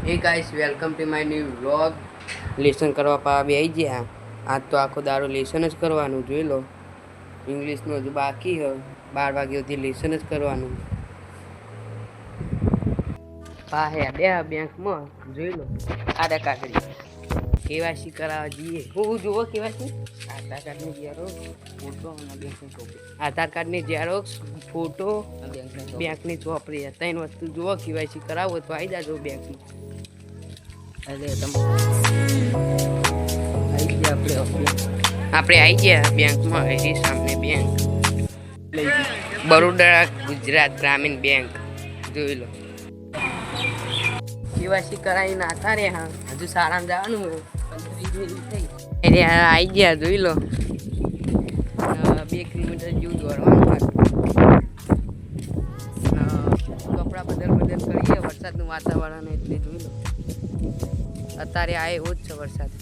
Hey guys welcome to my new vlog. Lesson કરવા પા આવી ગયા। આજ તો આખો દારો લેસન જ કરવાનું, જોઈ લો। ઇંગ્લિશનું હજુ બાકી હ, 12 વાગ્યા સુધી લેસન જ કરવાનું। પા હે બે બેંકમાં જોઈ લો, આડા કાકડી કેવાયસી કરાવવા જઈએ। હું જુઓ કેવાયસી આધાર કાર્ડની ઝેરોક્સ, ફોટો અને બેંકની કોપી। આધાર કાર્ડની ઝેરોક્સ, ફોટો, બેંકની ચોપડી, ત્રણ વસ્તુ જુઓ। કેવાયસી કરાવો તો આવી જાજો બેંકમાં। આપણે આવી ગયા બેંકમાં। એની સામે બેંક બરોડા ગુજરાત ગ્રામીણ બેંક જોઈ લો। કેવાયસી કરાવીને આતા રે। હા, હજુ શાળામાં જવાનું આવી ગયા જોઈ લો। 2 કિલોમીટર જેવું દોડવાનું। કપડા બદલ કરીએ, વરસાદનું વાતાવરણ એટલે જોઈ લો। અત્યારે આ એવો જ છે વરસાદ।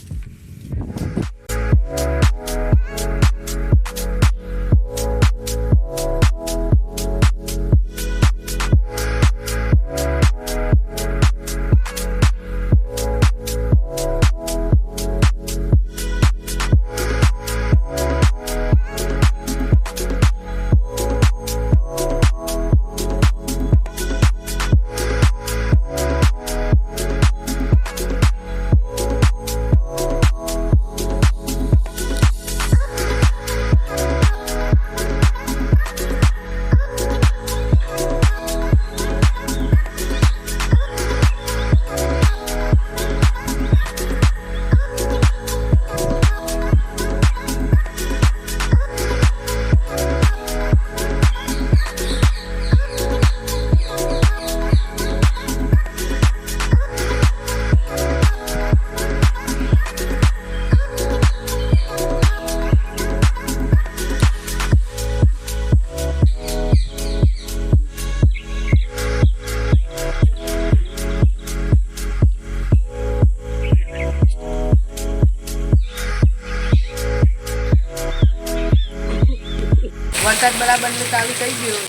વરસાદ બરાબર ચાલુ થઈ ગયો।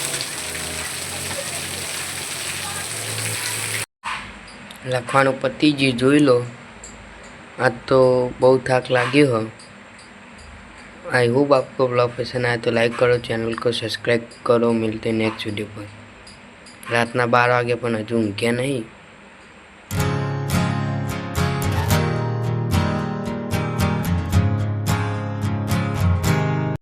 લખવાનું પતી ગયું જોઈ લો। આજ તો બહુ થાક લાગ્યો હ। आई होप आपको ब्लॉग पसंद आया तो लाइक करो, चैनल को सब्सक्राइब करो। मिलते नेक्स्ट वीडियो पर। रात ना 12 वागे पण हजू ऊँघ्या नहीं।